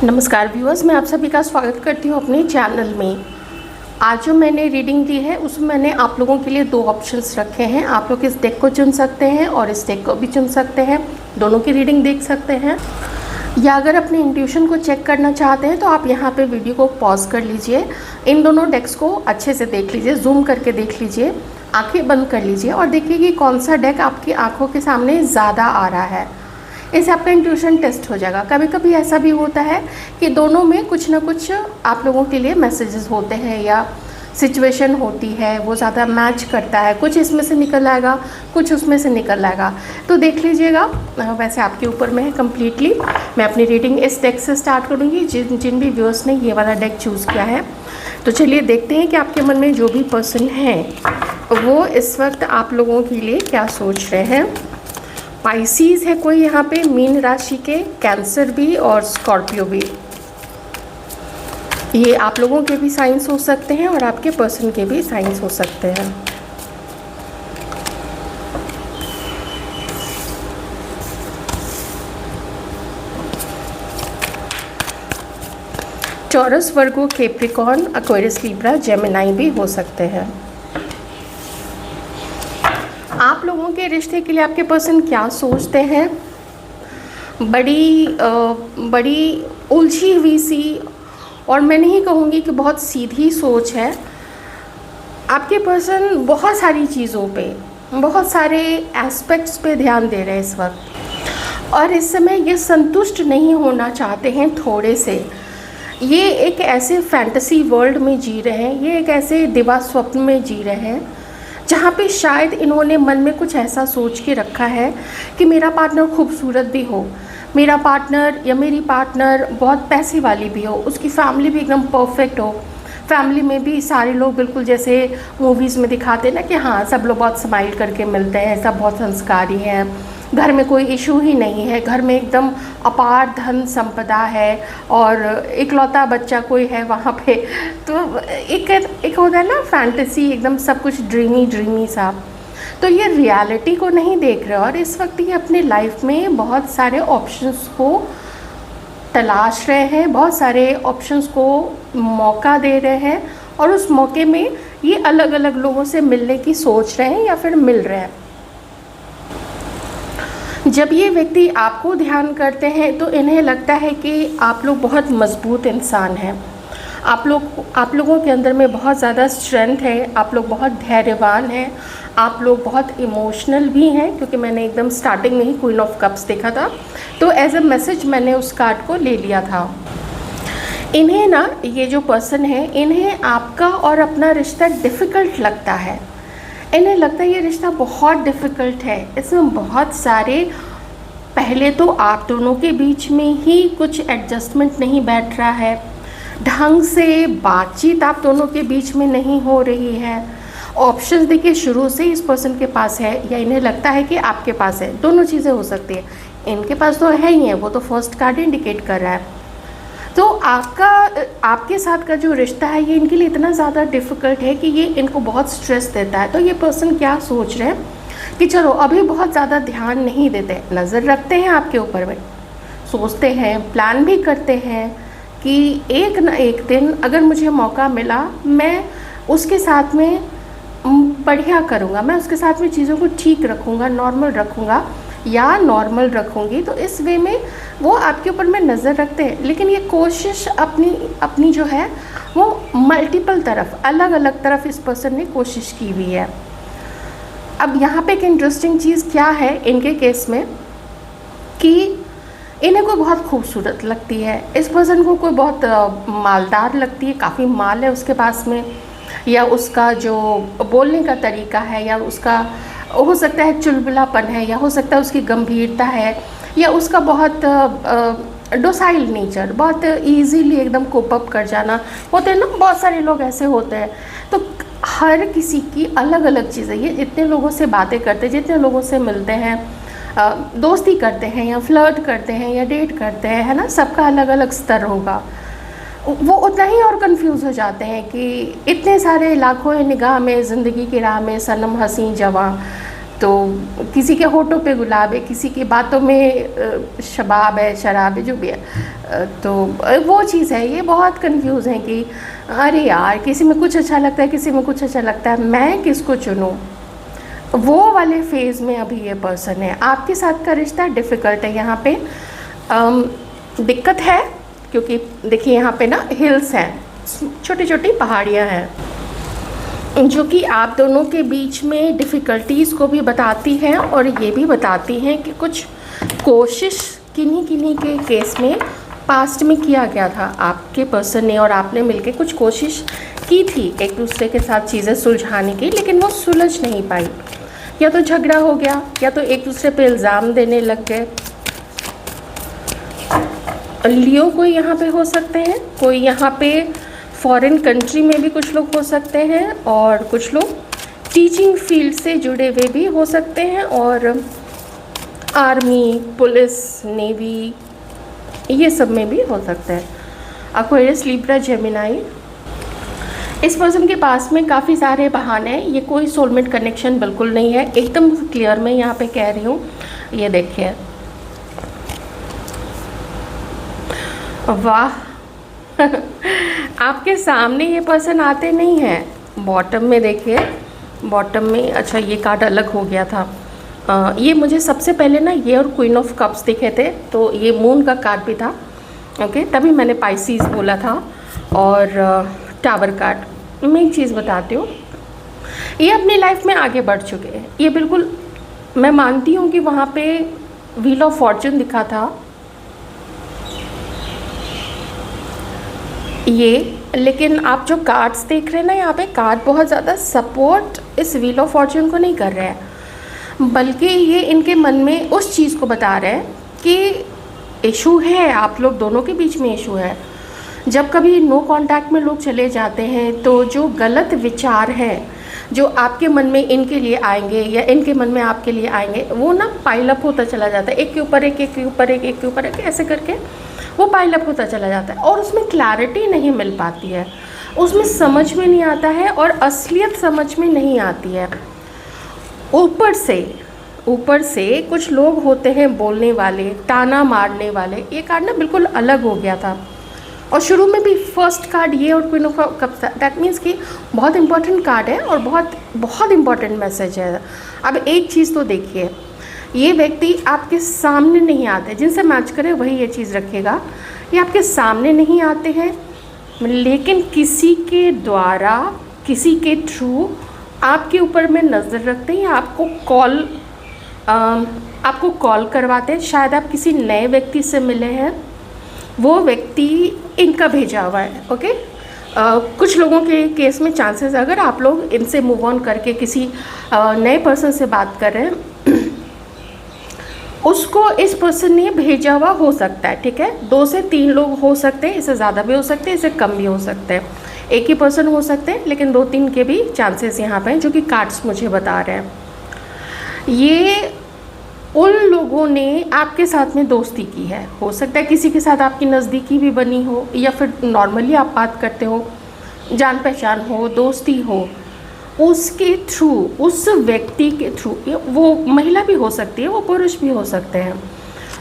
नमस्कार व्यूअर्स, मैं आप सभी का स्वागत करती हूँ अपने चैनल में। आज जो मैंने रीडिंग दी है उसमें मैंने आप लोगों के लिए दो ऑप्शंस रखे हैं। आप लोग इस डेक को चुन सकते हैं और इस डेक को भी चुन सकते हैं, दोनों की रीडिंग देख सकते हैं। या अगर अपने इंट्यूशन को चेक करना चाहते हैं तो आप यहाँ पे वीडियो को पॉज कर लीजिए, इन दोनों डेक्स को अच्छे से देख लीजिए, जूम करके देख लीजिए, आँखें बंद कर लीजिए और देखिए कि कौन सा डेक आपकी आँखों के सामने ज़्यादा आ रहा है। इससे आपका इंट्यूशन टेस्ट हो जाएगा। कभी कभी ऐसा भी होता है कि दोनों में कुछ ना कुछ आप लोगों के लिए मैसेजेस होते हैं या सिचुएशन होती है, वो ज़्यादा मैच करता है, कुछ इसमें से निकल आएगा, कुछ उसमें से निकल आएगा। तो देख लीजिएगा, वैसे आपके ऊपर में है कम्प्लीटली। मैं अपनी रीडिंग इस डेक से स्टार्ट करूँगी जिन भी व्यूअर्स ने ये वाला डेक चूज़ किया है। तो चलिए देखते हैं कि आपके मन में जो भी पर्सन है वो इस वक्त आप लोगों के लिए क्या सोच रहे हैं। पाइसीज़ है कोई यहाँ पे, मीन राशि के, कैंसर भी और स्कॉर्पियो भी। ये आप लोगों के भी साइंस हो सकते हैं और आपके पर्सन के भी साइंस हो सकते हैं। टॉरस, वर्गो, कैप्रिकॉर्न, एक्वेरियस, लिब्रा, जेमिनाई भी हो सकते हैं। आप लोगों के रिश्ते के लिए आपके पर्सन क्या सोचते हैं? बड़ी उलझी हुई सी, और मैं नहीं कहूँगी कि बहुत सीधी सोच है। आपके पर्सन बहुत सारी चीज़ों पे, बहुत सारे एस्पेक्ट्स पे ध्यान दे रहे हैं इस वक्त, और इस समय ये संतुष्ट नहीं होना चाहते हैं थोड़े से। ये एक ऐसे फैंटेसी वर्ल्ड में जी रहे हैं, ये एक ऐसे दिवा स्वप्न में जी रहे हैं जहाँ पे शायद इन्होंने मन में कुछ ऐसा सोच के रखा है कि मेरा पार्टनर खूबसूरत भी हो, मेरा पार्टनर या मेरी पार्टनर बहुत पैसे वाली भी हो, उसकी फैमिली भी एकदम परफेक्ट हो, फैमिली में भी सारे लोग बिल्कुल जैसे मूवीज़ में दिखाते हैं ना कि हाँ सब लोग बहुत स्माइल करके मिलते हैं, सब बहुत संस्कारी हैं, घर में कोई इशू ही नहीं है, घर में एकदम अपार धन संपदा है और इकलौता बच्चा कोई है वहाँ पे। तो एक होता है ना फैंटेसी, एकदम सब कुछ ड्रीमी सा। तो ये रियलिटी को नहीं देख रहे और इस वक्त ये अपने लाइफ में बहुत सारे ऑप्शंस को तलाश रहे हैं, बहुत सारे ऑप्शंस को मौका दे रहे हैं और उस मौके में ये अलग अलग लोगों से मिलने की सोच रहे हैं या फिर मिल रहे हैं। जब ये व्यक्ति आपको ध्यान करते हैं तो इन्हें लगता है कि आप लोग बहुत मजबूत इंसान हैं, आप लोगों के अंदर में बहुत ज़्यादा स्ट्रेंथ है, आप लोग बहुत धैर्यवान हैं, आप लोग बहुत इमोशनल भी हैं, क्योंकि मैंने एकदम स्टार्टिंग में ही क्वीन ऑफ कप्स देखा था, तो एज अ मैसेज मैंने उस कार्ड को ले लिया था। इन्हें ना, ये जो पर्सन है, इन्हें आपका और अपना रिश्ता डिफ़िकल्ट लगता है। इन्हें लगता है ये रिश्ता बहुत डिफ़िकल्ट है, इसमें बहुत सारे, पहले तो आप दोनों के बीच में ही कुछ एडजस्टमेंट नहीं बैठ रहा है, ढंग से बातचीत आप दोनों के बीच में नहीं हो रही है। ऑप्शंस देखिए शुरू से इस पर्सन के पास है या इन्हें लगता है कि आपके पास है, दोनों चीज़ें हो सकती है। इनके पास तो है ही है, वो तो फर्स्ट कार्ड इंडिकेट कर रहा है। तो आपके साथ का जो रिश्ता है ये इनके लिए इतना ज़्यादा डिफ़िकल्ट है कि ये इनको बहुत स्ट्रेस देता है। तो ये पर्सन क्या सोच रहे हैं कि चलो अभी बहुत ज़्यादा ध्यान नहीं देते, नज़र रखते हैं आपके ऊपर में, सोचते हैं, प्लान भी करते हैं कि एक ना एक दिन अगर मुझे मौका मिला मैं उसके साथ में बढ़िया करूँगा, मैं उसके साथ में चीज़ों को ठीक रखूँगा, नॉर्मल रखूँगा या नॉर्मल रखूँगी। तो इस वे में वो आपके ऊपर में नज़र रखते हैं, लेकिन ये कोशिश अपनी जो है वो मल्टीपल तरफ, अलग अलग तरफ इस पर्सन ने कोशिश की हुई है। अब यहाँ पे एक इंटरेस्टिंग चीज़ क्या है इनके केस में कि इन्हें कोई बहुत खूबसूरत लगती है, इस पर्सन को कोई बहुत मालदार लगती है, काफ़ी माल है उसके पास में, या उसका जो बोलने का तरीका है, या उसका हो सकता है चुलबुलापन है, या हो सकता है उसकी गंभीरता है, या उसका बहुत डोसाइल नेचर, बहुत इजीली एकदम कोप अप कर जाना, होते हैं ना बहुत सारे लोग ऐसे होते हैं। तो हर किसी की अलग अलग चीज़ें, ये जितने लोगों से बातें करते हैं, जितने लोगों से मिलते हैं, दोस्ती करते हैं या फ्लर्ट करते हैं या डेट करते हैं, है ना, सबका अलग अलग स्तर होगा। वो उतना ही और कंफ्यूज हो जाते हैं कि इतने सारे लाखों निगाह में ज़िंदगी की राह में सनम हसी जवां, तो किसी के होठों पे गुलाब है, किसी की बातों में शबाब है, शराब है, जो भी है। तो वो चीज़ है, ये बहुत कंफ्यूज है कि अरे यार किसी में कुछ अच्छा लगता है, किसी में कुछ अच्छा लगता है, मैं किसको चुनूँ। वो वाले फेज़ में अभी ये पर्सन है। आपके साथ का रिश्ता डिफ़िकल्ट है यहाँ पे। दिक्कत है क्योंकि देखिए यहाँ पे ना हिल्स हैं, छोटी छोटी पहाड़ियाँ हैं, जो कि आप दोनों के बीच में डिफ़िकल्टीज़ को भी बताती हैं और ये भी बताती हैं कि कुछ कोशिश किन्हीं किन्हीं के केस में पास्ट में किया गया था। आपके पर्सन ने और आपने मिलके कुछ कोशिश की थी एक दूसरे के साथ चीज़ें सुलझाने की, लेकिन वो सुलझ नहीं पाई। या तो झगड़ा हो गया, या तो एक दूसरे पे इल्ज़ाम देने लग गए। लियो कोई यहाँ पे हो सकते हैं, कोई यहाँ पे फॉरेन कंट्री में भी कुछ लोग हो सकते हैं, और कुछ लोग टीचिंग फील्ड से जुड़े हुए भी हो सकते हैं, और आर्मी, पुलिस, नेवी, ये सब में भी हो सकता है। Aquarius, Libra, Gemini. इस पर्सन के पास में काफ़ी सारे बहाने हैं। ये कोई सोलमेट कनेक्शन बिल्कुल नहीं है, एकदम क्लियर मैं यहाँ पे कह रही हूँ। ये देखिए, वाह आपके सामने ये पर्सन आते नहीं हैं। बॉटम में देखिए, बॉटम में, अच्छा ये कार्ड अलग हो गया था। ये मुझे सबसे पहले ना ये और क्वीन ऑफ कप्स दिखे थे, तो ये मून का कार्ड भी था, ओके, तभी मैंने पाइसिस बोला था। और टावर कार्ड। मैं एक चीज़ बताती हूँ, ये अपनी लाइफ में आगे बढ़ चुके हैं। ये बिल्कुल, मैं मानती हूँ कि वहाँ पे व्हील ऑफ फॉर्चून दिखा था ये, लेकिन आप जो कार्ड्स देख रहे हैं ना, यहाँ पे कार्ड बहुत ज़्यादा सपोर्ट इस व्हील ऑफ फॉर्चून को नहीं कर रहे हैं, बल्कि ये इनके मन में उस चीज़ को बता रहे हैं कि इशू है, आप लोग दोनों के बीच में इशू है। जब कभी नो कांटेक्ट में लोग चले जाते हैं तो जो गलत विचार हैं जो आपके मन में इनके लिए आएंगे या इनके मन में आपके लिए आएंगे, वो ना पाइल अप होता चला जाता है, एक के ऊपर एक, एक के ऊपर एक, एक के ऊपर एक, ऐसे करके वो पाइल अप होता चला जाता है, और उसमें क्लैरिटी नहीं मिल पाती है, उसमें समझ में नहीं आता है, और असलियत समझ में नहीं आती है। ऊपर से कुछ लोग होते हैं बोलने वाले, ताना मारने वाले। ये कार्ड ना बिल्कुल अलग हो गया था, और शुरू में भी फर्स्ट कार्ड ये और क्वीन ऑफ कप्स था। दैट मीन्स कि बहुत इंपॉर्टेंट कार्ड है और बहुत बहुत इंपॉर्टेंट मैसेज है। अब एक चीज़ तो देखिए, ये व्यक्ति आपके सामने नहीं आते, जिनसे मैच करे वही ये चीज़ रखेगा। ये आपके सामने नहीं आते हैं, लेकिन किसी के द्वारा, किसी के थ्रू आपके ऊपर में नज़र रखते हैं, या आपको कॉल करवाते हैं। शायद आप किसी नए व्यक्ति से मिले हैं, वो व्यक्ति इनका भेजा हुआ है, ओके। कुछ लोगों के केस में चांसेस, अगर आप लोग इनसे मूव ऑन करके किसी नए पर्सन से बात कर रहे हैं, उसको इस पर्सन ने भेजा हुआ हो सकता है, ठीक है। 2 से 3 लोग हो सकते हैं, इससे ज़्यादा भी हो सकते हैं, इससे कम भी हो सकते हैं। एक ही पर्सन हो सकते हैं, लेकिन 2-3 के भी चांसेस यहाँ पे हैं, जो कि कार्ड्स मुझे बता रहे हैं। ये उन लोगों ने आपके साथ में दोस्ती की है, हो सकता है किसी के साथ आपकी नज़दीकी भी बनी हो, या फिर नॉर्मली आप बात करते हो, जान पहचान हो, दोस्ती हो, उसके थ्रू, उस व्यक्ति के थ्रू, वो महिला भी हो सकती है, वो पुरुष भी हो सकते हैं,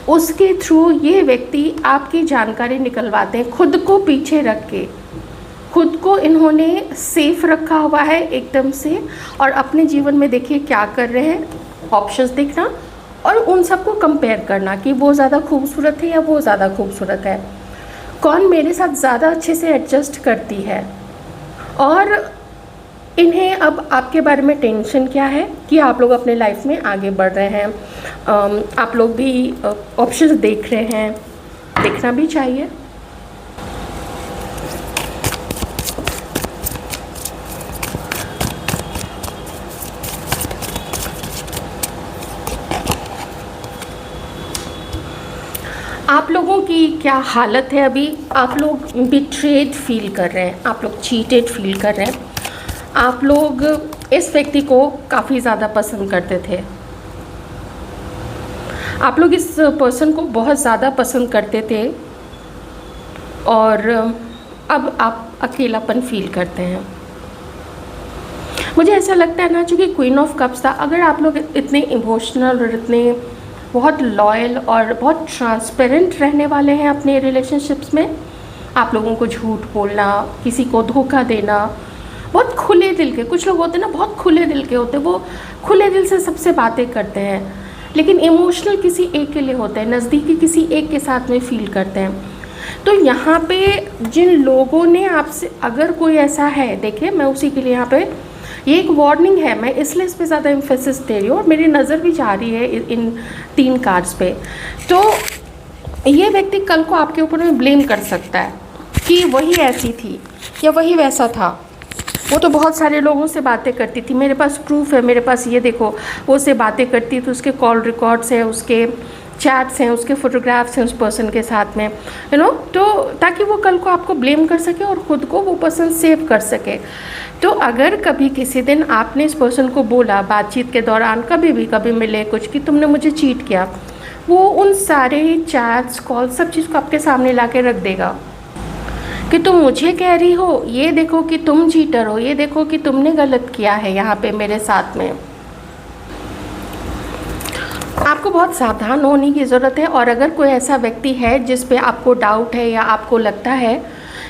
उसके थ्रू ये व्यक्ति आपकी जानकारी निकलवाते हैं। खुद को पीछे रख के, खुद को इन्होंने सेफ रखा हुआ है एकदम से, और अपने जीवन में देखिए क्या कर रहे हैं, ऑप्शंस देखना और उन सबको कंपेयर करना कि वो ज़्यादा खूबसूरत है या वो ज़्यादा खूबसूरत है, कौन मेरे साथ ज़्यादा अच्छे से एडजस्ट करती है। और इन्हें अब आपके बारे में टेंशन क्या है कि आप लोग अपने लाइफ में आगे बढ़ रहे हैं, आप लोग भी ऑप्शंस देख रहे हैं, देखना भी चाहिए। आप लोगों की क्या हालत है अभी? आप लोग बिट्रेड फील कर रहे हैं, आप लोग चीटेड फील कर रहे हैं, आप लोग इस व्यक्ति को काफ़ी ज़्यादा पसंद करते थे, आप लोग इस पर्सन को बहुत ज़्यादा पसंद करते थे, और अब आप अकेलापन फील करते हैं। मुझे ऐसा लगता है ना, चूँकि क्वीन ऑफ कप्स था, अगर आप लोग इतने इमोशनल और इतने बहुत लॉयल और बहुत ट्रांसपेरेंट रहने वाले हैं अपने रिलेशनशिप्स में, आप लोगों को झूठ बोलना, किसी को धोखा देना, बहुत खुले दिल के, कुछ लोग होते हैं ना बहुत खुले दिल के होते हैं, वो खुले दिल से सबसे बातें करते हैं, लेकिन इमोशनल किसी एक के लिए होते हैं, नज़दीकी किसी एक के साथ में फील करते हैं। तो यहाँ पे जिन लोगों ने आपसे, अगर कोई ऐसा है, देखिए मैं उसी के लिए यहाँ पे ये एक वार्निंग है, मैं इसलिए इस पर ज़्यादा एम्फेसिस दे रही हूँ और मेरी नज़र भी जा रही है इन 3 कार्ड्स पे। तो ये व्यक्ति कल को आपके ऊपर में ब्लेम कर सकता है कि वही ऐसी थी या वही वैसा था, वो तो बहुत सारे लोगों से बातें करती थी, मेरे पास प्रूफ है, मेरे पास ये देखो, वो से बातें करती तो उसके कॉल रिकॉर्ड्स हैं, उसके चैट्स हैं, उसके फ़ोटोग्राफ्स हैं उस पर्सन के साथ में, तो ताकि वो कल को आपको ब्लेम कर सके और ख़ुद को वो पर्सन सेव कर सके। तो अगर कभी किसी दिन आपने इस पर्सन को बोला बातचीत के दौरान, कभी मिले कुछ, कि तुमने मुझे चीट किया, वो उन सारे चैट्स कॉल सब चीज़ को आपके सामने ला के रख देगा कि तुम मुझे कह रही हो, ये देखो कि तुम चीटर हो, ये देखो कि तुमने गलत किया है यहाँ पे मेरे साथ में। आपको बहुत सावधान होने की ज़रूरत है। और अगर कोई ऐसा व्यक्ति है जिस पे आपको डाउट है या आपको लगता है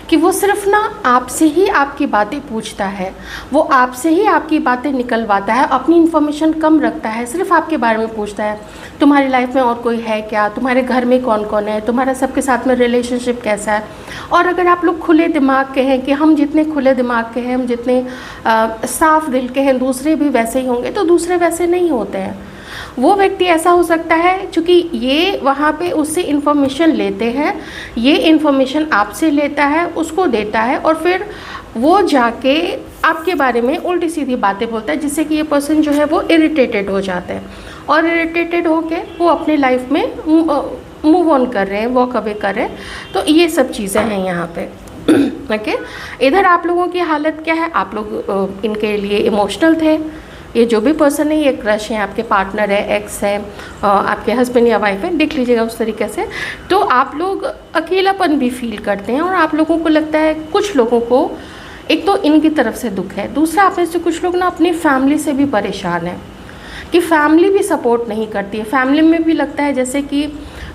कि वो सिर्फ ना आपसे ही आपकी बातें पूछता है, वो आपसे ही आपकी बातें निकलवाता है, अपनी इन्फॉर्मेशन कम रखता है, सिर्फ आपके बारे में पूछता है, तुम्हारी लाइफ में और कोई है क्या, तुम्हारे घर में कौन कौन है, तुम्हारा सबके साथ में रिलेशनशिप कैसा है। और अगर आप लोग खुले दिमाग के हैं, कि हम जितने खुले दिमाग के हैं, हम जितने साफ दिल के हैं, दूसरे भी वैसे ही होंगे, तो दूसरे वैसे नहीं होते हैं। वो व्यक्ति ऐसा हो सकता है क्योंकि ये वहाँ पे उससे इन्फॉर्मेशन लेते हैं, ये इन्फॉर्मेशन आपसे लेता है, उसको देता है, और फिर वो जाके आपके बारे में उल्टी सीधी बातें बोलता है, जिससे कि ये पर्सन जो है वो इरिटेटेड हो जाते हैं, और इरिटेटेड होके वो अपने लाइफ में मूव ऑन कर रहे हैं, वॉक अवे कर रहे हैं। तो ये सब चीज़ें हैं यहाँ पे। ओके, इधर आप लोगों की हालत क्या है, आप लोग इनके लिए इमोशनल थे, ये जो भी पर्सन है, ये क्रश है, आपके पार्टनर है, एक्स है, आपके हस्बैंड या वाइफ है, देख लीजिएगा उस तरीके से। तो आप लोग अकेलापन भी फील करते हैं, और आप लोगों को लगता है, कुछ लोगों को एक तो इनकी तरफ से दुख है, दूसरा आप में से कुछ लोग ना अपनी फैमिली से भी परेशान हैं कि फैमिली भी सपोर्ट नहीं करती है। फैमिली में भी लगता है जैसे कि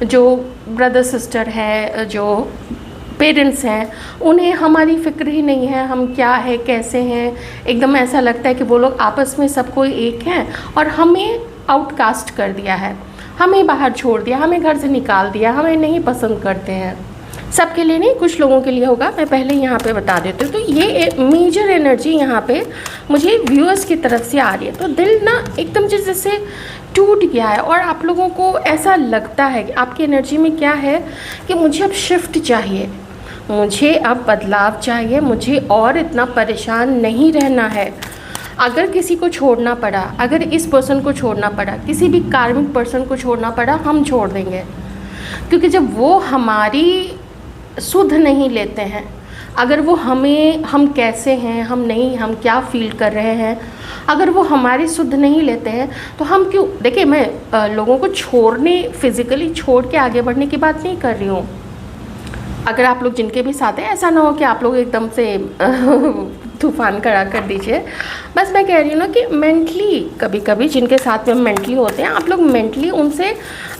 जो ब्रदर सिस्टर है, जो पेरेंट्स हैं, उन्हें हमारी फिक्र ही नहीं है, हम क्या है कैसे हैं, एकदम ऐसा लगता है कि वो लोग आपस में सब कोई एक हैं और हमें आउटकास्ट कर दिया है, हमें बाहर छोड़ दिया, हमें घर से निकाल दिया, हमें नहीं पसंद करते हैं। सबके लिए नहीं, कुछ लोगों के लिए होगा, मैं पहले यहाँ पे बता देती हूँ। तो ये मेजर एनर्जी यहाँ पे मुझे व्यूअर्स की तरफ से आ रही है। तो दिल ना एकदम जैसे टूट गया है, और आप लोगों को ऐसा लगता है कि आपकी एनर्जी में क्या है कि मुझे अब शिफ्ट चाहिए, मुझे अब बदलाव चाहिए, मुझे और इतना परेशान नहीं रहना है। अगर किसी को छोड़ना पड़ा, अगर इस पर्सन को छोड़ना पड़ा, किसी भी कार्मिक पर्सन को छोड़ना पड़ा, हम छोड़ देंगे, क्योंकि जब वो हमारी सुध नहीं लेते हैं, अगर वो हमें, हम कैसे हैं, हम नहीं, हम क्या फील कर रहे हैं, अगर वो हमारी सुध नहीं लेते हैं, तो हम क्यों। देखिए, मैं लोगों को छोड़ने, फिज़िकली छोड़ के आगे बढ़ने की बात नहीं कर रही हूँ। अगर आप लोग जिनके भी साथ हैं, ऐसा ना हो कि आप लोग एकदम से तूफान खड़ा कर दीजिए। बस मैं कह रही हूँ ना कि मेंटली, कभी कभी जिनके साथ में मेंटली होते हैं, आप लोग मेंटली उनसे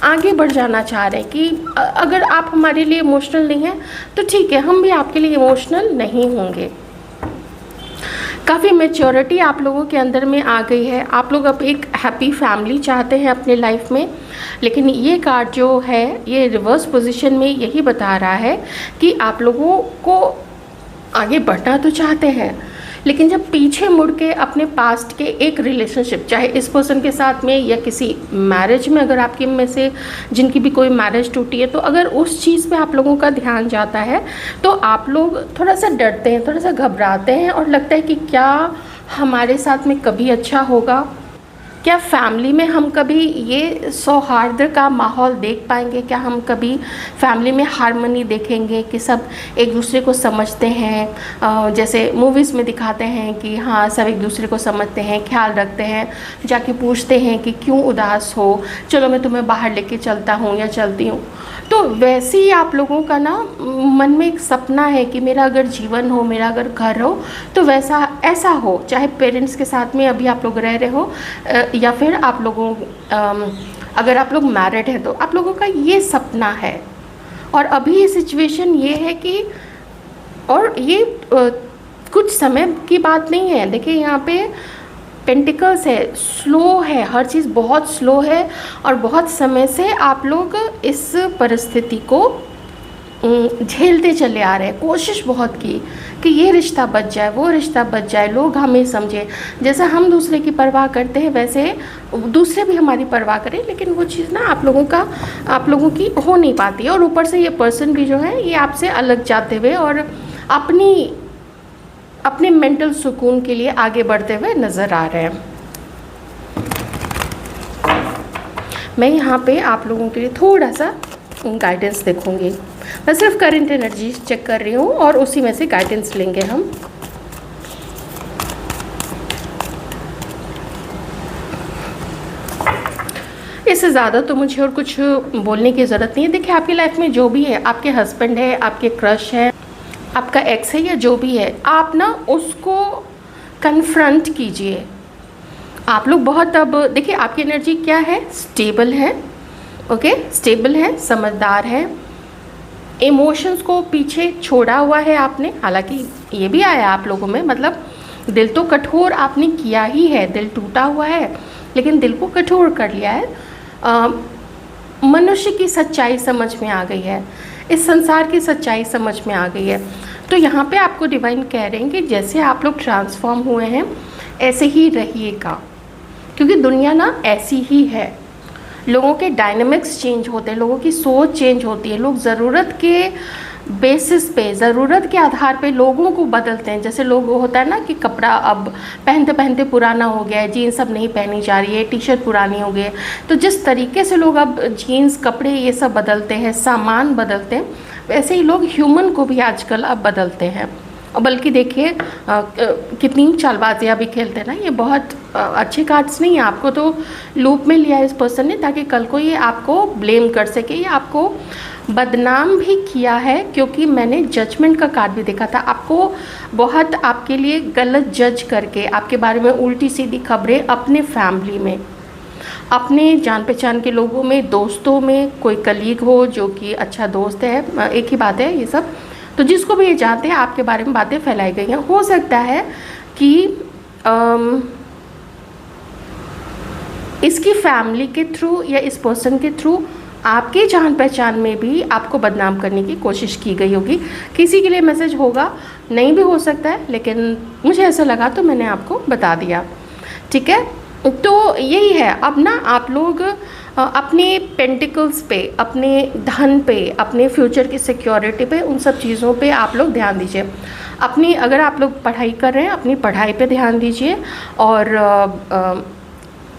आगे बढ़ जाना चाह रहे हैं कि अगर आप हमारे लिए इमोशनल नहीं हैं तो ठीक है, हम भी आपके लिए इमोशनल नहीं होंगे। काफ़ी मैच्योरिटी आप लोगों के अंदर में आ गई है, आप लोग अब एक हैप्पी फैमिली चाहते हैं अपने लाइफ में। लेकिन ये कार्ड जो है, ये रिवर्स पोजीशन में यही बता रहा है कि आप लोगों को आगे बढ़ना तो चाहते हैं, लेकिन जब पीछे मुड़ के अपने पास्ट के एक रिलेशनशिप, चाहे इस पर्सन के साथ में या किसी मैरिज में, अगर आपके में से जिनकी भी कोई मैरिज टूटी है, तो अगर उस चीज़ पे आप लोगों का ध्यान जाता है तो आप लोग थोड़ा सा डरते हैं, थोड़ा सा घबराते हैं, और लगता है कि क्या हमारे साथ में कभी अच्छा होगा, क्या फैमिली में हम कभी ये सौहार्द का माहौल देख पाएंगे? क्या हम कभी फैमिली में हार्मनी देखेंगे कि सब एक दूसरे को समझते हैं? जैसे मूवीज़ में दिखाते हैं कि हाँ, सब एक दूसरे को समझते हैं, ख्याल रखते हैं, जाके पूछते हैं कि क्यों उदास हो, चलो मैं तुम्हें बाहर लेके चलता हूँ या चलती हूँ। तो वैसे ही आप लोगों का ना मन में एक सपना है कि मेरा अगर जीवन हो, मेरा अगर घर हो, तो वैसा ऐसा हो, चाहे पेरेंट्स के साथ में अभी आप लोग रह रहे हो या फिर आप लोगों अगर आप लोग मैरिड हैं तो आप लोगों का ये सपना है। और अभी ये सिचुएशन ये है कि, और ये कुछ समय की बात नहीं है। देखिए यहाँ पे पेंटिकल्स है, स्लो है, हर चीज़ बहुत स्लो है और बहुत समय से आप लोग इस परिस्थिति को झेलते चले आ रहे हैं। कोशिश बहुत की कि ये रिश्ता बच जाए, वो रिश्ता बच जाए, लोग हमें समझे। जैसा हम दूसरे की परवाह करते हैं वैसे दूसरे भी हमारी परवाह करें, लेकिन वो चीज़ ना आप लोगों की हो नहीं पाती है। और ऊपर से ये पर्सन भी जो है ये आपसे अलग जाते हुए और अपने मेंटल सुकून के लिए आगे बढ़ते हुए नज़र आ रहे हैं। मैं यहाँ पे आप लोगों के लिए थोड़ा सा गाइडेंस देखूँगी। मैं सिर्फ करंट एनर्जी चेक कर रही हूँ और उसी में से गाइडेंस लेंगे हम। इससे ज़्यादा तो मुझे और कुछ बोलने की ज़रूरत नहीं है। देखिए आपकी लाइफ में जो भी है, आपके हस्बैंड है, आपके क्रश है, आपका एक्स है या जो भी है, आप ना उसको कन्फ्रंट कीजिए। आप लोग बहुत, अब देखिए आपकी एनर्जी क्या है, स्टेबल है, ओके, स्टेबल है, समझदार है, इमोशंस को पीछे छोड़ा हुआ है आपने। हालांकि ये भी आया आप लोगों में, मतलब दिल तो कठोर आपने किया ही है, दिल टूटा हुआ है लेकिन दिल को कठोर कर लिया है। मनुष्य की सच्चाई समझ में आ गई है, इस संसार की सच्चाई समझ में आ गई है। तो यहाँ पे आपको डिवाइन कह रहे हैं कि जैसे आप लोग ट्रांसफॉर्म हुए हैं ऐसे ही रहिएगा, क्योंकि दुनिया ना ऐसी ही है। लोगों के डायनामिक्स चेंज होते हैं, लोगों की सोच चेंज होती है, लोग ज़रूरत के बेसिस पे, ज़रूरत के आधार पे लोगों को बदलते हैं। जैसे लोग होता है ना कि कपड़ा अब पहनते पहनते पुराना हो गया है, जीन्स अब नहीं पहनी जा रही है, टी शर्ट पुरानी हो गई है, तो जिस तरीके से लोग अब जीन्स, कपड़े ये सब बदलते हैं, सामान बदलते हैं, वैसे ही लोग ह्यूमन को भी आजकल अब बदलते हैं। और बल्कि देखिए कितनी चालबाजियाँ भी खेलते हैं ना, ये बहुत अच्छे कार्ड्स नहीं है। आपको तो लूप में लिया है इस पर्सन ने ताकि कल को ये आपको ब्लेम कर सके या आपको बदनाम भी किया है, क्योंकि मैंने जजमेंट का कार्ड भी देखा था। आपको बहुत आपके लिए गलत जज करके आपके बारे में उल्टी सीधी खबरें अपने फैमिली में, अपने जान पहचान के लोगों में, दोस्तों में, कोई कलीग हो जो कि अच्छा दोस्त है, एक ही बात है ये सब, तो जिसको भी ये जानते हैं आपके बारे में बातें फैलाई गई हैं। हो सकता है कि इसकी फैमिली के थ्रू या इस पर्सन के थ्रू आपके जान पहचान में भी आपको बदनाम करने की कोशिश की गई होगी। किसी के लिए मैसेज होगा, नहीं भी हो सकता है, लेकिन मुझे ऐसा लगा तो मैंने आपको बता दिया, ठीक है। तो यही है, अब ना आप लोग अपने पेंटिकल्स पे, अपने धन पे, अपने फ्यूचर की सिक्योरिटी पे, उन सब चीज़ों पे आप लोग ध्यान दीजिए। अपनी, अगर आप लोग पढ़ाई कर रहे हैं, अपनी पढ़ाई पे ध्यान दीजिए और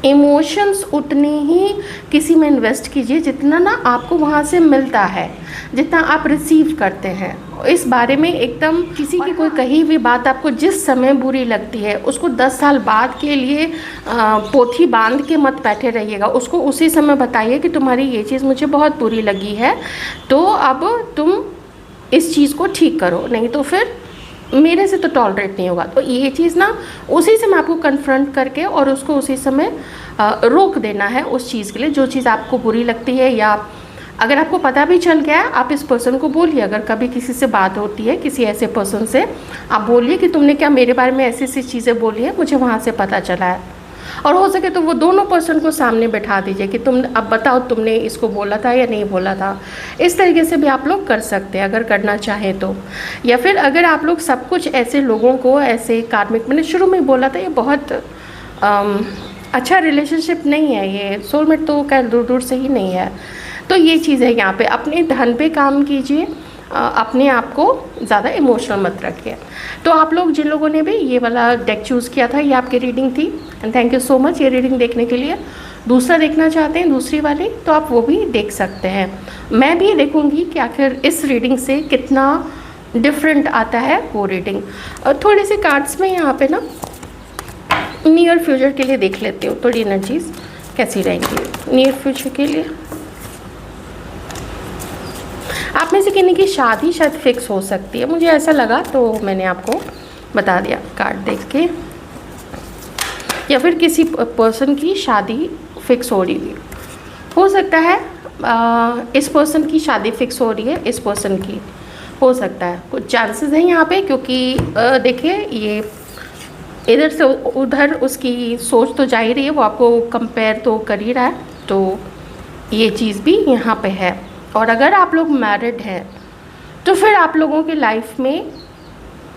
इमोशंस उतने ही किसी में इन्वेस्ट कीजिए जितना ना आपको वहाँ से मिलता है, जितना आप रिसीव करते हैं। इस बारे में एकदम किसी की कोई कही हुई बात आपको जिस समय बुरी लगती है उसको 10 साल बाद के लिए पोथी बांध के मत बैठे रहिएगा, उसको उसी समय बताइए कि तुम्हारी ये चीज़ मुझे बहुत बुरी लगी है, तो अब तुम इस चीज़ को ठीक करो, नहीं तो फिर मेरे से तो टॉलरेट नहीं होगा। तो ये चीज़ ना उसी समय आपको कन्फ्रंट करके और उसको उसी समय रोक देना है उस चीज़ के लिए जो चीज़ आपको बुरी लगती है। या अगर आपको पता भी चल गया है, आप इस पर्सन को बोलिए। अगर कभी किसी से बात होती है किसी ऐसे पर्सन से, आप बोलिए कि तुमने क्या मेरे बारे में ऐसी ऐसी चीज़ें बोली है, मुझे वहाँ से पता चला है। और हो सके तो वो दोनों पर्सन को सामने बैठा दीजिए कि तुम अब बताओ तुमने इसको बोला था या नहीं बोला था। इस तरीके से भी आप लोग कर सकते हैं अगर करना चाहें तो। या फिर अगर आप लोग सब कुछ ऐसे लोगों को, ऐसे कार्मिक, मैंने शुरू में बोला था ये बहुत अच्छा रिलेशनशिप नहीं है, ये सोलमेट तो खैर दूर दूर से ही नहीं है। तो ये चीज़ है, यहाँ पे अपने धन पे काम कीजिए, अपने आप को ज़्यादा इमोशनल मत रखिए। तो आप लोग जिन लोगों ने भी ये वाला डेक चूज़ किया था, ये आपकी रीडिंग थी and thank you so much ये रीडिंग देखने के लिए। दूसरा देखना चाहते हैं दूसरी वाली तो आप वो भी देख सकते हैं। मैं भी देखूंगी कि आखिर इस रीडिंग से कितना डिफरेंट आता है वो रीडिंग। और थोड़े से कार्ड्स में यहाँ पे ना नियर फ्यूचर के लिए देख लेती हूँ थोड़ी एनर्जीज कैसी रहेंगी नियर फ्यूचर के लिए। आप में से किन्हीं की शादी शायद फिक्स हो सकती है, मुझे ऐसा लगा तो मैंने आपको बता दिया कार्ड देख के। या फिर किसी पर्सन की शादी फिक्स हो रही थी, हो सकता है इस पर्सन की शादी फिक्स हो रही है, इस पर्सन की हो सकता है, कुछ चांसेस हैं यहाँ पे। क्योंकि देखिए ये इधर से उधर उसकी सोच तो जा ही रही है, वो आपको कंपेयर तो कर ही रहा है, तो ये चीज़ भी यहाँ पे है। और अगर आप लोग मैरिड हैं तो फिर आप लोगों की लाइफ में,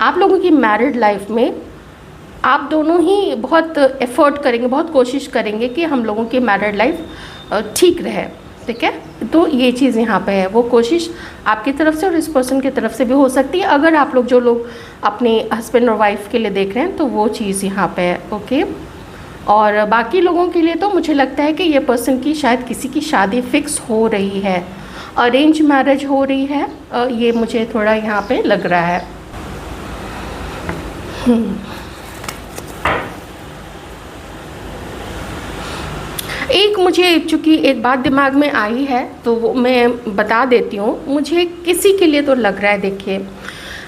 आप लोगों की मैरिड लाइफ में आप दोनों ही बहुत एफर्ट करेंगे, बहुत कोशिश करेंगे कि हम लोगों की मैरिड लाइफ ठीक रहे, ठीक है। तो ये चीज़ यहाँ पे है, वो कोशिश आपकी तरफ से और इस पर्सन की तरफ से भी हो सकती है। अगर आप लोग जो लोग अपने हस्बैंड और वाइफ के लिए देख रहे हैं तो वो चीज़ यहाँ पे है, ओके। और बाकी लोगों के लिए तो मुझे लगता है कि ये पर्सन की शायद किसी की शादी फिक्स हो रही है, अरेंज मैरिज हो रही है, ये मुझे थोड़ा यहाँ पे लग रहा है। एक मुझे चूँकि एक बात दिमाग में आई है तो वो मैं बता देती हूँ। मुझे किसी के लिए तो लग रहा है, देखिए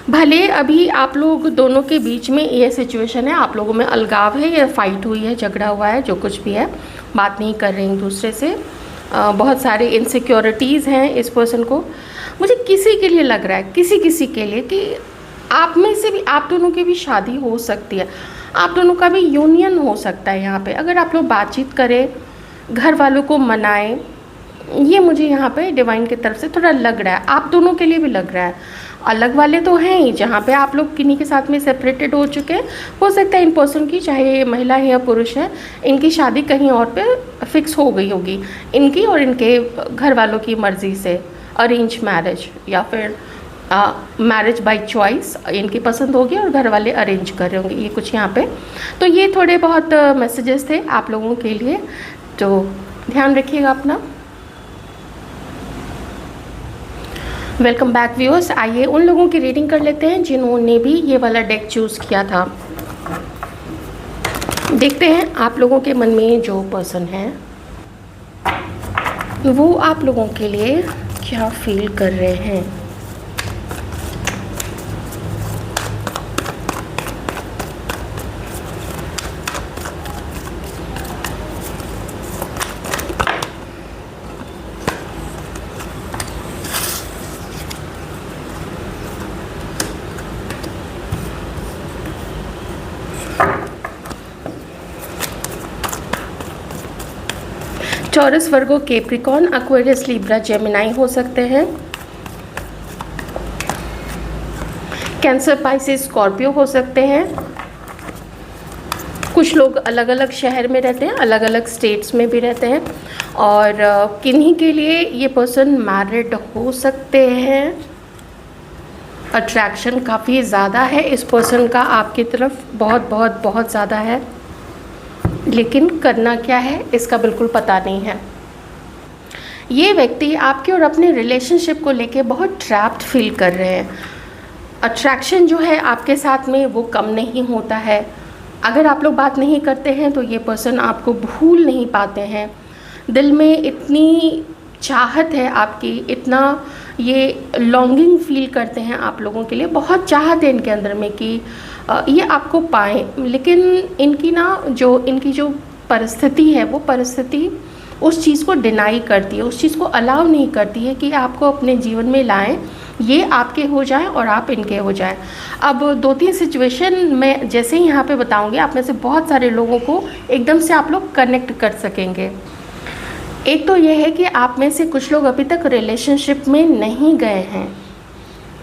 भले अभी आप लोग दोनों के बीच में ये सिचुएशन है, आप लोगों में अलगाव है या फाइट हुई है, झगड़ा हुआ है, जो कुछ भी है, बात नहीं कर रहे एक दूसरे से, बहुत सारे इनसिक्योरिटीज़ हैं इस पर्सन को। मुझे किसी के लिए लग रहा है, किसी के लिए कि आप में से भी, आप दोनों की भी शादी हो सकती है, आप दोनों का भी यूनियन हो सकता है यहाँ पे। अगर आप लोग बातचीत करें, घर वालों को मनाएं, ये मुझे यहाँ पे डिवाइन की तरफ से थोड़ा लग रहा है। आप दोनों के लिए भी लग रहा है, अलग वाले तो हैं ही, जहाँ पे आप लोग किन्हीं के साथ में सेपरेटेड हो चुके हैं, हो सकता है इन पर्सन की, चाहे महिला है या पुरुष है, इनकी शादी कहीं और पे फिक्स हो गई होगी, इनकी और इनके घर वालों की मर्ज़ी से, अरेंज मैरिज या फिर मैरिज बाय चॉइस, इनकी पसंद होगी और घर वाले अरेंज कर रहे होंगे, ये कुछ यहाँ पे। तो ये थोड़े बहुत मैसेजेस थे आप लोगों के लिए, तो ध्यान रखिएगा अपना। Welcome back viewers. आइए उन लोगों की रीडिंग कर लेते हैं जिन्होंने भी ये वाला डेक चूज़ किया था। देखते हैं आप लोगों के मन में जो पर्सन है वो आप लोगों के लिए क्या फील कर रहे हैं। टॉरस, वर्गो, कैप्रिकॉर्न, एक्वेरियस, लिब्रा, जेमिनाई हो सकते हैं। कैंसर, पाइसेस, स्कॉर्पियो हो सकते हैं। कुछ लोग अलग अलग शहर में रहते हैं, अलग अलग स्टेट्स में भी रहते हैं। और किन्हीं के लिए ये पर्सन मैरिड हो सकते हैं। अट्रैक्शन काफ़ी ज़्यादा है इस पर्सन का आपकी तरफ, बहुत बहुत बहुत ज़्यादा है, लेकिन करना क्या है इसका बिल्कुल पता नहीं है। ये व्यक्ति आपके और अपने रिलेशनशिप को लेके बहुत ट्रैप्ड फील कर रहे हैं। अट्रैक्शन जो है आपके साथ में वो कम नहीं होता है। अगर आप लोग बात नहीं करते हैं तो ये पर्सन आपको भूल नहीं पाते हैं। दिल में इतनी चाहत है आपकी, इतना ये लॉन्गिंग फील करते हैं आप लोगों के लिए, बहुत चाहत है इनके अंदर में कि ये आपको पाएँ। लेकिन इनकी इनकी जो परिस्थिति है वो परिस्थिति उस चीज़ को डिनाई करती है, उस चीज़ को अलाउ नहीं करती है कि आपको अपने जीवन में लाएं, ये आपके हो जाएं और आप इनके हो जाएं। अब 2-3 सिचुएशन मैं जैसे ही यहाँ पे बताऊँगी, आप में से बहुत सारे लोगों को एकदम से आप लोग कनेक्ट कर सकेंगे। एक तो ये है कि आप में से कुछ लोग अभी तक रिलेशनशिप में नहीं गए हैं।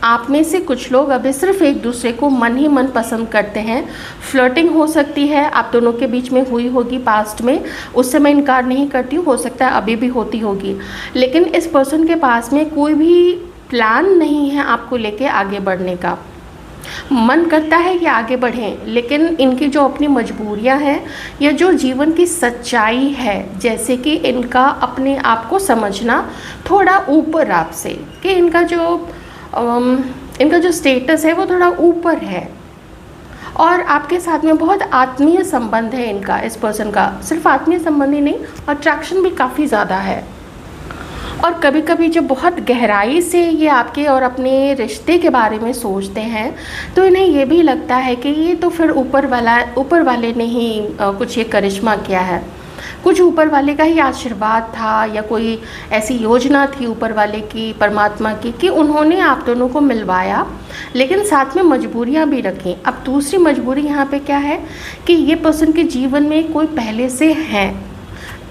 आप में से कुछ लोग अभी सिर्फ एक दूसरे को मन ही मन पसंद करते हैं। फ्लर्टिंग हो सकती है, आप दोनों के बीच में हुई होगी पास्ट में, उससे मैं इनकार नहीं करती हूँ, हो सकता है अभी भी होती होगी। लेकिन इस पर्सन के पास में कोई भी प्लान नहीं है आपको लेके आगे बढ़ने का। मन करता है कि आगे बढ़ें, लेकिन इनकी जो अपनी मजबूरियां हैं या जो जीवन की सच्चाई है, जैसे कि इनका अपने आप को समझना थोड़ा ऊपर आपसे, कि इनका जो स्टेटस है वो थोड़ा ऊपर है, और आपके साथ में बहुत आत्मीय संबंध है इनका, इस पर्सन का। सिर्फ आत्मीय संबंध ही नहीं, अट्रैक्शन भी काफ़ी ज़्यादा है। और कभी कभी जब बहुत गहराई से ये आपके और अपने रिश्ते के बारे में सोचते हैं, तो इन्हें ये भी लगता है कि ये तो फिर ऊपर वाले ने ही कुछ ये करिश्मा किया है, कुछ ऊपर वाले का ही आशीर्वाद था, या कोई ऐसी योजना थी ऊपर वाले की, परमात्मा की, कि उन्होंने आप दोनों को मिलवाया, लेकिन साथ में मजबूरियां भी रखी। अब दूसरी मजबूरी यहाँ पे क्या है कि ये पर्सन के जीवन में कोई पहले से है,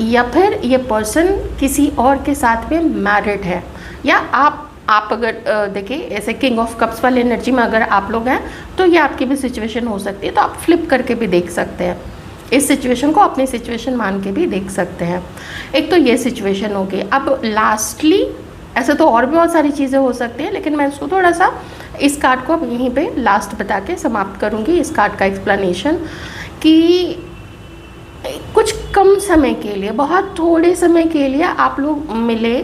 या फिर ये पर्सन किसी और के साथ में मैरिड है, या आप अगर देखिए ऐसे किंग ऑफ कप्स वाले एनर्जी में अगर आप लोग हैं तो ये आपकी भी सिचुएशन हो सकती है। तो आप फ्लिप करके भी देख सकते हैं, इस सिचुएशन को अपनी सिचुएशन मान के भी देख सकते हैं। एक तो ये सिचुएशन होगी। अब लास्टली ऐसे तो और भी बहुत सारी चीज़ें हो सकती हैं, लेकिन मैं उसको थोड़ा सा इस कार्ड को अब यहीं पे लास्ट बता के समाप्त करूँगी, इस कार्ड का एक्सप्लेनेशन, कि कुछ कम समय के लिए, बहुत थोड़े समय के लिए आप लोग मिले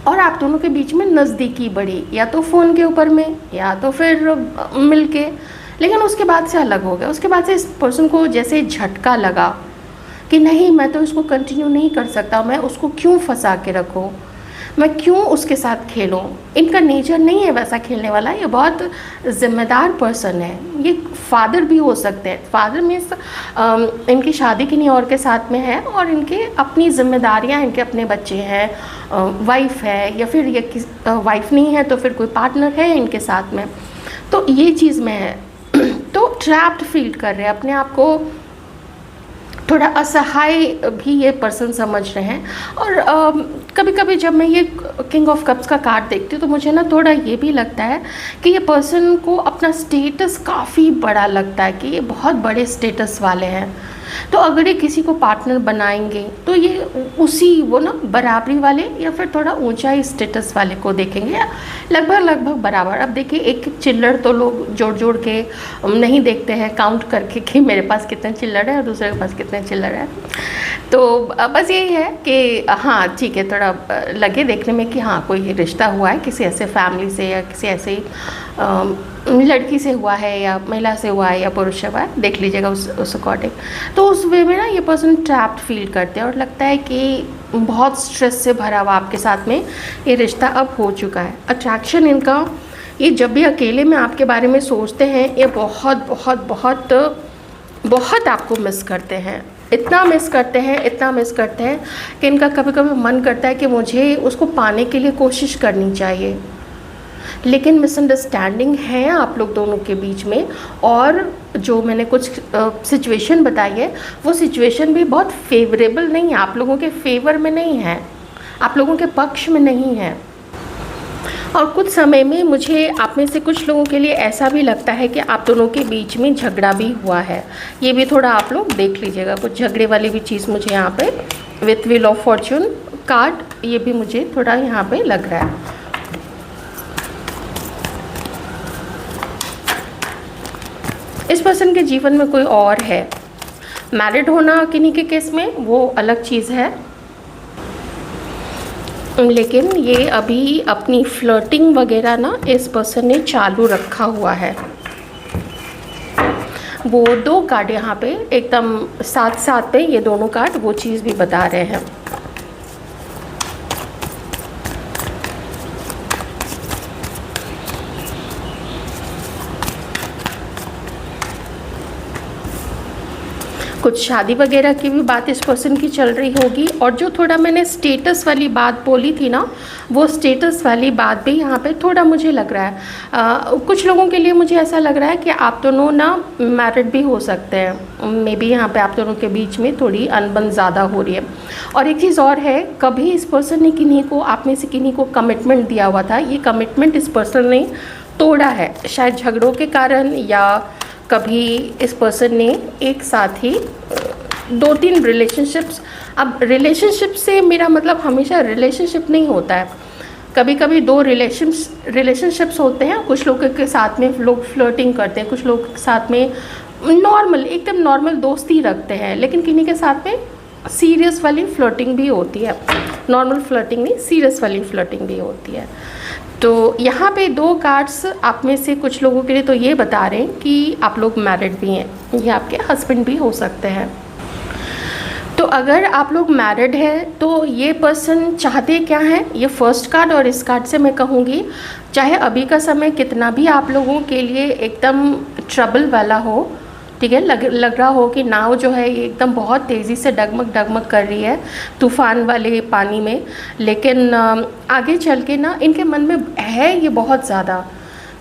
और आप दोनों के बीच में नज़दीकी बढ़ी, या तो फ़ोन के ऊपर में या तो फिर मिल के, लेकिन उसके बाद से अलग हो गया। उसके बाद से इस पर्सन को जैसे झटका लगा कि नहीं, मैं तो इसको कंटिन्यू नहीं कर सकता, मैं उसको क्यों फंसा के रखूँ, मैं क्यों उसके साथ खेलूं। इनका नेचर नहीं है वैसा खेलने वाला, ये बहुत ज़िम्मेदार पर्सन है। ये फादर भी हो सकते हैं, फादर मीन्स इनकी शादी किन्हीं और के साथ में है और इनके अपनी जिम्मेदारियां, इनके अपने बच्चे हैं, वाइफ है, या फिर ये वाइफ नहीं है तो फिर कोई पार्टनर है इनके साथ में, तो ये चीज़ में है। तो ट्रैप्ड फील कर रहे हैं अपने आप को, थोड़ा असहाय भी ये पर्सन समझ रहे हैं। और कभी कभी जब मैं ये किंग ऑफ कप्स का कार्ड देखती हूँ तो मुझे ना थोड़ा ये भी लगता है कि ये पर्सन को अपना स्टेटस काफ़ी बड़ा लगता है, कि ये बहुत बड़े स्टेटस वाले हैं। तो अगर ये किसी को पार्टनर बनाएंगे तो ये उसी वो ना बराबरी वाले या फिर थोड़ा ऊंचा स्टेटस वाले को देखेंगे, या लगभग बराबर। अब देखिए, एक चिल्लड़ तो लोग जोड़ जोड़ के नहीं देखते हैं, काउंट करके कि मेरे पास कितने चिल्लड़ है और दूसरे के पास कितने चिल्लड़ है। तो बस यही है कि हाँ ठीक है, थोड़ा लगे देखने में कि हाँ कोई रिश्ता हुआ है किसी ऐसे फैमिली से, या किसी ऐसे लड़की से हुआ है, या महिला से हुआ है, या पुरुष से हुआ है, देख लीजिएगा उस अकॉर्डिंग। तो उस वे में ना ये पर्सन ट्रैप्ड फील करते हैं और लगता है कि बहुत स्ट्रेस से भरा हुआ आपके साथ में ये रिश्ता अब हो चुका है। अट्रैक्शन इनका, ये जब भी अकेले में आपके बारे में सोचते हैं, ये बहुत बहुत बहुत बहुत आपको मिस करते हैं, इतना मिस करते हैं कि इनका कभी कभी मन करता है कि मुझे उसको पाने के लिए कोशिश करनी चाहिए, लेकिन मिसअंडरस्टैंडिंग है आप लोग दोनों के बीच में। और जो मैंने कुछ सिचुएशन बताई है, वो सिचुएशन भी बहुत फेवरेबल नहीं है, आप लोगों के फेवर में नहीं है, आप लोगों के पक्ष में नहीं है। और कुछ समय में मुझे आप में से कुछ लोगों के लिए ऐसा भी लगता है कि आप दोनों के बीच में झगड़ा भी हुआ है। ये भी थोड़ा आप लोग देख लीजिएगा, कुछ झगड़े वाली भी चीज़ मुझे यहाँ पे with wheel of Fortune card, ये भी मुझे थोड़ा यहाँ पे लग रहा है। इस पर्सन के जीवन में कोई और है। मैरिड होना किन्हीं के केस में वो अलग चीज़ है, लेकिन ये अभी अपनी फ्लर्टिंग वगैरह ना इस पर्सन ने चालू रखा हुआ है। वो दो कार्ड यहाँ पे एकदम साथ साथ पे, ये दोनों कार्ड वो चीज़ भी बता रहे हैं। कुछ शादी वगैरह की भी बात इस पर्सन की चल रही होगी। और जो थोड़ा मैंने स्टेटस वाली बात बोली थी ना, वो स्टेटस वाली बात भी यहाँ पे थोड़ा मुझे लग रहा है। कुछ लोगों के लिए मुझे ऐसा लग रहा है कि आप दोनों ना मैरिड भी हो सकते हैं, मे बी यहाँ पे आप दोनों के बीच में थोड़ी अनबन ज़्यादा हो रही है। और एक चीज़ और है, कभी इस पर्सन ने किन्हीं को, आप में से किन्हीं को कमिटमेंट दिया हुआ था, ये कमिटमेंट इस पर्सन ने तोड़ा है, शायद झगड़ों के कारण, या कभी इस पर्सन ने एक साथ ही 2-3 रिलेशनशिप्स, अब रिलेशनशिप से मेरा मतलब हमेशा रिलेशनशिप नहीं होता है, कभी कभी दो रिलेशनशिप्स होते हैं, कुछ लोगों के साथ में लोग फ्लर्टिंग करते हैं, कुछ लोग के साथ में नॉर्मल एकदम नॉर्मल दोस्ती रखते हैं, लेकिन किन्हीं के साथ में सीरियस वाली फ्लर्टिंग भी होती है। नॉर्मल फ्लर्टिंग नहीं, सीरियस वाली फ्लर्टिंग भी होती है। तो यहाँ पे दो कार्ड्स आप में से कुछ लोगों के लिए तो ये बता रहे हैं कि आप लोग मैरिड भी हैं, ये आपके हस्बैंड भी हो सकते हैं। तो अगर आप लोग मैरिड हैं तो ये पर्सन चाहते क्या हैं, ये फर्स्ट कार्ड और इस कार्ड से मैं कहूँगी, चाहे अभी का समय कितना भी आप लोगों के लिए एकदम ट्रबल वाला हो, ठीक है, लग रहा हो कि नाव जो है ये एकदम बहुत तेज़ी से डगमग डगमग कर रही है तूफ़ान वाले पानी में, लेकिन आगे चल के ना इनके मन में है ये बहुत ज़्यादा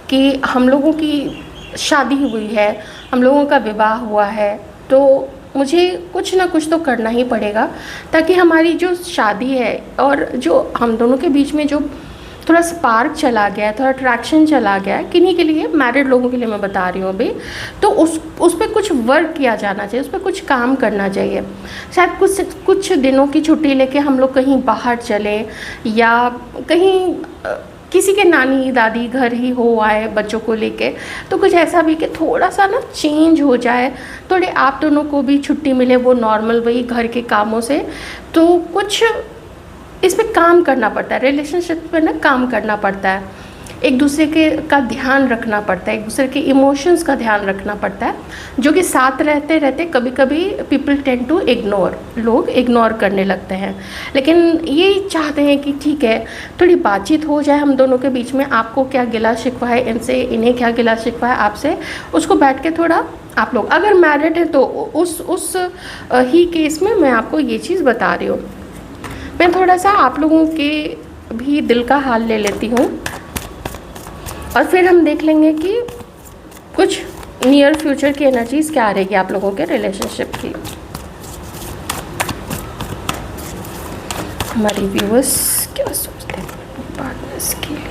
कि हम लोगों की शादी हुई है, हम लोगों का विवाह हुआ है, तो मुझे कुछ ना कुछ तो करना ही पड़ेगा ताकि हमारी जो शादी है और जो हम दोनों के बीच में जो थोड़ा स्पार्क चला गया है, थोड़ा अट्रैक्शन चला गया है, किन्हीं के लिए, मैरिड लोगों के लिए मैं बता रही हूँ अभी, तो उस पर कुछ वर्क किया जाना चाहिए, उस पर कुछ काम करना चाहिए। शायद कुछ दिनों की छुट्टी लेके हम लोग कहीं बाहर चले या कहीं किसी के नानी दादी घर ही हो आए बच्चों को लेके, तो कुछ ऐसा भी कि थोड़ा सा ना चेंज हो जाए, थोड़े आप दोनों को भी छुट्टी मिले, वो नॉर्मल वही घर के कामों से, तो कुछ इस पे काम करना पड़ता है, रिलेशनशिप पे ना काम करना पड़ता है, एक दूसरे के का ध्यान रखना पड़ता है, एक दूसरे के इमोशंस का ध्यान रखना पड़ता है, जो कि साथ रहते रहते कभी कभी पीपल टेंड टू इग्नोर, लोग इग्नोर करने लगते हैं। लेकिन ये चाहते हैं कि ठीक है थोड़ी बातचीत हो जाए हम दोनों के बीच में, आपको क्या गिला शिकवा है इनसे, इन्हें क्या गिला शिकवा है आपसे, उसको बैठ के थोड़ा आप लोग अगर मैरिड हैं तो उस ही केस में मैं आपको ये चीज़ बता रही हूँ। मैं थोड़ा सा आप लोगों के भी दिल का हाल ले लेती हूँ और फिर हम देख लेंगे कि कुछ नियर फ्यूचर की एनर्जीज क्या रहेगी आप लोगों के रिलेशनशिप की। हमारी व्यूअर्स क्या सोचते हैं पार्टनर्स के लिए।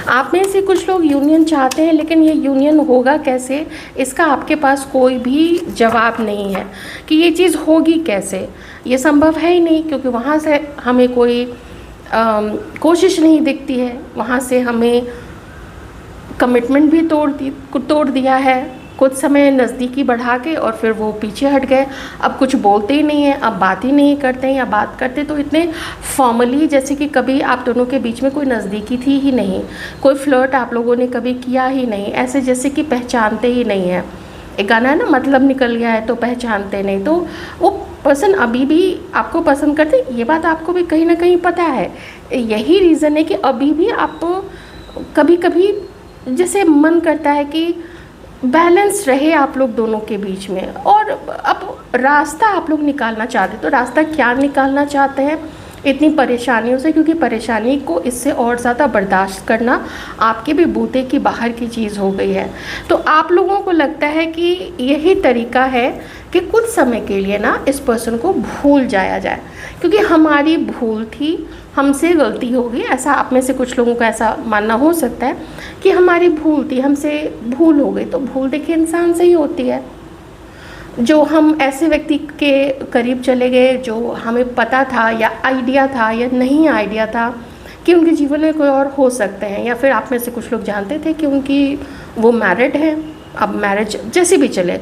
आप में से कुछ लोग यूनियन चाहते हैं, लेकिन ये यूनियन होगा कैसे, इसका आपके पास कोई भी जवाब नहीं है कि ये चीज़ होगी कैसे, ये संभव है ही नहीं, क्योंकि वहाँ से हमें कोई कोशिश नहीं दिखती है, वहाँ से हमें कमिटमेंट भी तोड़ दिया है, कुछ समय नज़दीकी बढ़ा के और फिर वो पीछे हट गए, अब कुछ बोलते ही नहीं हैं, अब बात ही नहीं करते हैं, या बात करते तो इतने फॉर्मली जैसे कि कभी आप दोनों के बीच में कोई नज़दीकी थी ही नहीं, कोई फ्लर्ट आप लोगों ने कभी किया ही नहीं, ऐसे जैसे कि पहचानते ही नहीं हैं। एक गाना है ना, मतलब निकल गया है तो पहचानते नहीं, तो वो पर्सन अभी भी आपको पसंद करते, ये बात आपको भी कहीं ना कहीं पता है। यही रीज़न है कि अभी भी आप कभी कभी जैसे मन करता है कि बैलेंस रहे आप लोग दोनों के बीच में, और अब रास्ता आप लोग निकालना चाहते, तो रास्ता क्या निकालना चाहते हैं इतनी परेशानियों से, क्योंकि परेशानी को इससे और ज़्यादा बर्दाश्त करना आपके भी बूते की बाहर की चीज़ हो गई है। तो आप लोगों को लगता है कि यही तरीका है कि कुछ समय के लिए ना इस पर्सन को भूल जाया जाए, क्योंकि हमारी भूल थी, हमसे गलती हो गई, ऐसा आप में से कुछ लोगों का ऐसा मानना हो सकता है कि हमारी भूल थी, हमसे भूल हो गई। तो भूल देखिए इंसान से ही होती है, जो हम ऐसे व्यक्ति के करीब चले गए जो हमें पता था या आइडिया था या नहीं आइडिया था कि उनके जीवन में कोई और हो सकते हैं, या फिर आप में से कुछ लोग जानते थे कि वो मैरिड हैं, अब मैरिज जैसे भी चले,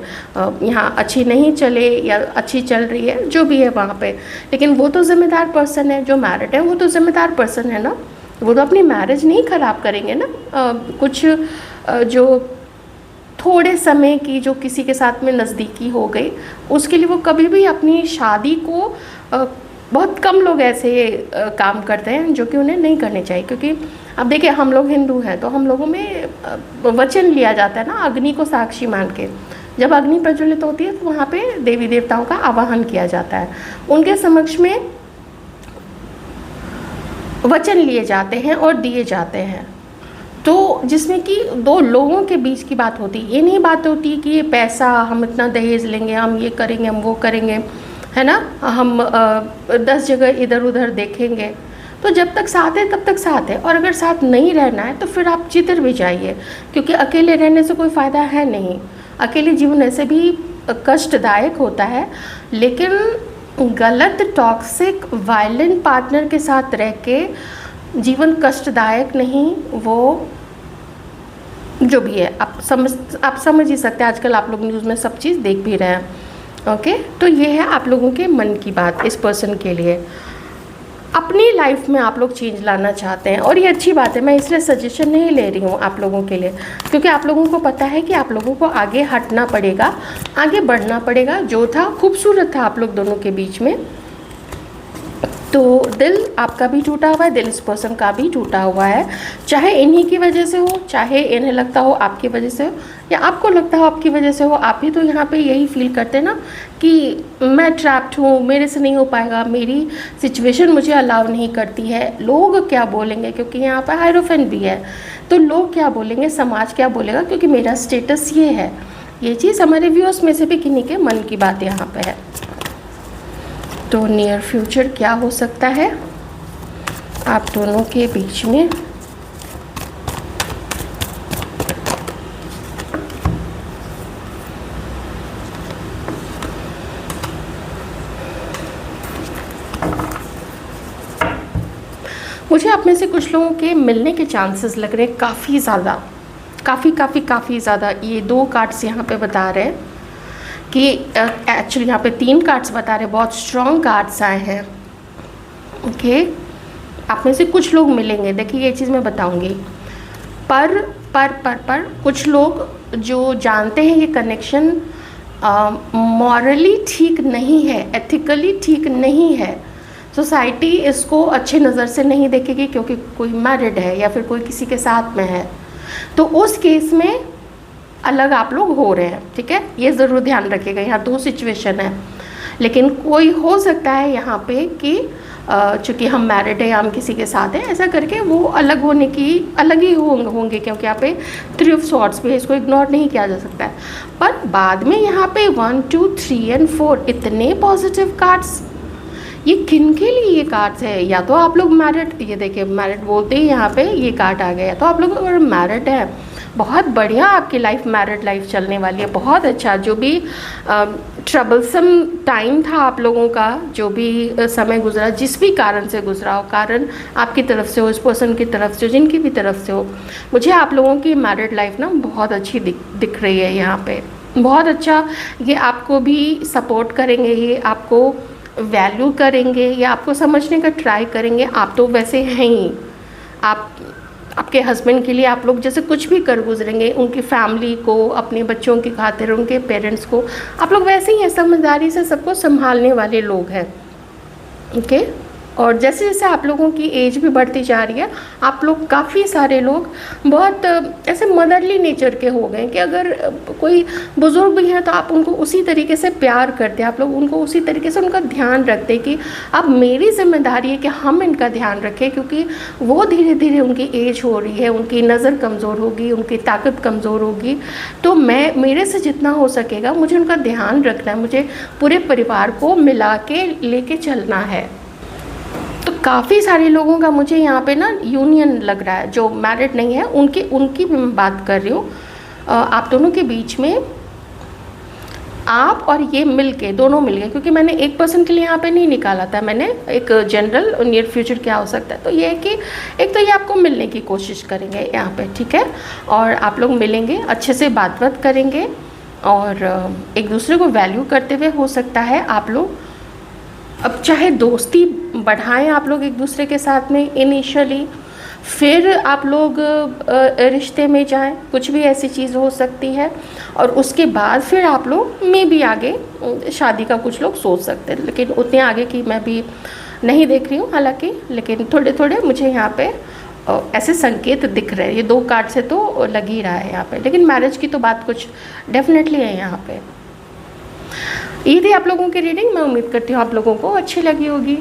यहाँ अच्छी नहीं चले या अच्छी चल रही है, जो भी है वहाँ पे, लेकिन वो तो ज़िम्मेदार पर्सन है, जो मैरिड है वो तो ज़िम्मेदार पर्सन है ना, वो तो अपनी मैरिज नहीं ख़राब करेंगे ना। कुछ जो थोड़े समय की जो किसी के साथ में नज़दीकी हो गई, उसके लिए वो कभी भी अपनी शादी को, बहुत कम लोग ऐसे काम करते हैं जो कि उन्हें नहीं करने चाहिए, क्योंकि अब देखिए हम लोग हिंदू हैं तो हम लोगों में वचन लिया जाता है ना, अग्नि को साक्षी मान के, जब अग्नि प्रज्वलित होती है तो वहाँ पे देवी देवताओं का आवाहन किया जाता है, उनके समक्ष में वचन लिए जाते हैं और दिए जाते हैं, तो जिसमें कि दो लोगों के बीच की बात होती है, ये नहीं बात होती कि ये पैसा, हम इतना दहेज लेंगे, हम ये करेंगे, हम वो करेंगे, है ना, हम 10 जगह इधर उधर देखेंगे। तो जब तक साथ है तब तक साथ है, और अगर साथ नहीं रहना है तो फिर आप जिधर भी जाइए, क्योंकि अकेले रहने से कोई फ़ायदा है नहीं। अकेले जीवन ऐसे भी कष्टदायक होता है, लेकिन गलत टॉक्सिक वायलेंट पार्टनर के साथ रह के जीवन कष्टदायक नहीं, वो जो भी है आप समझ ही सकते हैं। आजकल आप लोग न्यूज़ में सब चीज़ देख भी रहे हैं। ओके, तो ये है आप लोगों के मन की बात इस पर्सन के लिए। अपनी लाइफ में आप लोग चेंज लाना चाहते हैं और ये अच्छी बात है। मैं इसलिए सजेशन नहीं ले रही हूँ आप लोगों के लिए, क्योंकि आप लोगों को पता है कि आप लोगों को आगे हटना पड़ेगा, आगे बढ़ना पड़ेगा। जो था खूबसूरत था आप लोग दोनों के बीच में, तो दिल आपका भी टूटा हुआ है, दिल इस पर्सन का भी टूटा हुआ है। चाहे इन्हीं की वजह से हो, चाहे इन्हें लगता हो आपकी वजह से हो, या आपको लगता हो आपकी वजह से हो। आप भी तो यहाँ पे यही फील करते हैं ना कि मैं ट्रैप्ड हूँ, मेरे से नहीं हो पाएगा, मेरी सिचुएशन मुझे अलाउ नहीं करती है, लोग क्या बोलेंगे, क्योंकि यहाँ पर हायरोफेंट भी है। तो लोग क्या बोलेंगे, समाज क्या बोलेगा, क्योंकि मेरा स्टेटस ये है। ये चीज़ हमारे व्यूअर्स में से भी किन्हीं के मन की बात यहाँ पे है। तो नियर फ्यूचर क्या हो सकता है आप दोनों के बीच में? मुझे आप में से कुछ लोगों के मिलने के चांसेस लग रहे हैं काफ़ी ज़्यादा, काफ़ी ज़्यादा। ये 2 कार्ड्स यहाँ पे बता रहे हैं कि एक्चुअली यहाँ पे 3 कार्ड्स बता रहे हैं, बहुत स्ट्रॉन्ग कार्ड्स आए हैं। ओके, आप में से कुछ लोग मिलेंगे। देखिए ये चीज़ मैं बताऊंगी, पर कुछ लोग जो जानते हैं ये कनेक्शन मॉरली ठीक नहीं है, एथिकली ठीक नहीं है, सोसाइटी इसको अच्छे नज़र से नहीं देखेगी, क्योंकि कोई मैरिड है या फिर कोई किसी के साथ में है, तो उस केस में अलग आप लोग हो रहे हैं। ठीक है, ये ज़रूर ध्यान रखिएगा। यहाँ 2 सिचुएशन है, लेकिन कोई हो सकता है यहाँ पे कि चूँकि हम मैरिड है या हम किसी के साथ हैं, ऐसा करके वो अलग होने की अलग ही होंगे, क्योंकि यहाँ पे 3 ऑफ सॉर्ड्स पे इसको इग्नोर नहीं किया जा सकता है। पर बाद में यहाँ पे 1 2 3 और 4 इतने पॉजिटिव कार्ड्स, ये किन के लिए ये कार्ड्स है? या तो आप लोग मैरिड, ये देखिए मैरिड बोलते ही यहाँ पे ये कार्ड आ गया, तो आप लोग अगर मैरिड है, बहुत बढ़िया आपकी लाइफ, मैरिड लाइफ चलने वाली है, बहुत अच्छा। जो भी ट्रबलसम टाइम था आप लोगों का, जो भी समय गुजरा, जिस भी कारण से गुजरा हो, कारण आपकी तरफ से हो, इस पर्सन की तरफ से हो, जिनकी भी तरफ से हो, मुझे आप लोगों की मैरिड लाइफ ना बहुत अच्छी दिख रही है यहाँ पे, बहुत अच्छा। ये आपको भी सपोर्ट करेंगे, ये आपको वैल्यू करेंगे, या आपको समझने का ट्राई करेंगे। आप तो वैसे हैं ही, आपके हस्बैंड के लिए आप लोग जैसे कुछ भी कर गुजरेंगे, उनकी फैमिली को, अपने बच्चों की खातिर, उनके पेरेंट्स को, आप लोग वैसे ही हैं, समझदारी से सबको संभालने वाले लोग हैं। ओके, और जैसे जैसे आप लोगों की एज भी बढ़ती जा रही है, आप लोग काफ़ी सारे लोग बहुत ऐसे मदरली नेचर के हो गए कि अगर कोई बुज़ुर्ग भी हैं तो आप उनको उसी तरीके से प्यार करते हैं, आप लोग उनको उसी तरीके से उनका ध्यान रखते हैं कि अब मेरी जिम्मेदारी है कि हम इनका ध्यान रखें, क्योंकि वो धीरे धीरे उनकी एज हो रही है, उनकी नज़र कमज़ोर होगी, उनकी ताकत कमज़ोर होगी, तो मेरे से जितना हो सकेगा मुझे उनका ध्यान रखना है, मुझे पूरे परिवार को मिला के लेके चलना है। तो काफ़ी सारे लोगों का मुझे यहाँ पे ना यूनियन लग रहा है, जो मैरिड नहीं है उनकी भी मैं बात कर रही हूँ। आप दोनों के बीच में आप और ये मिलके, दोनों मिल गए, क्योंकि मैंने एक पर्सन के लिए यहाँ पे नहीं निकाला था, मैंने एक जनरल नियर फ्यूचर क्या हो सकता है। तो ये है कि एक तो ये आपको मिलने की कोशिश करेंगे यहाँ पे, ठीक है, और आप लोग मिलेंगे, अच्छे से बात करेंगे, और एक दूसरे को वैल्यू करते हुए हो सकता है आप लोग अब चाहे दोस्ती बढ़ाएं आप लोग एक दूसरे के साथ में इनिशियली, फिर आप लोग रिश्ते में जाएं, कुछ भी ऐसी चीज़ हो सकती है, और उसके बाद फिर आप लोग में भी आगे शादी का कुछ लोग सोच सकते हैं, लेकिन उतने आगे की मैं भी नहीं देख रही हूँ हालांकि, लेकिन थोड़े थोड़े मुझे यहाँ पे ऐसे संकेत दिख रहे हैं। ये 2 कार्ड से तो लग ही रहा है यहाँ पे, लेकिन मैरिज की तो बात कुछ डेफिनेटली है यहाँ पे। ये थी आप लोगों की रीडिंग, मैं उम्मीद करती हूँ आप लोगों को अच्छी लगी होगी।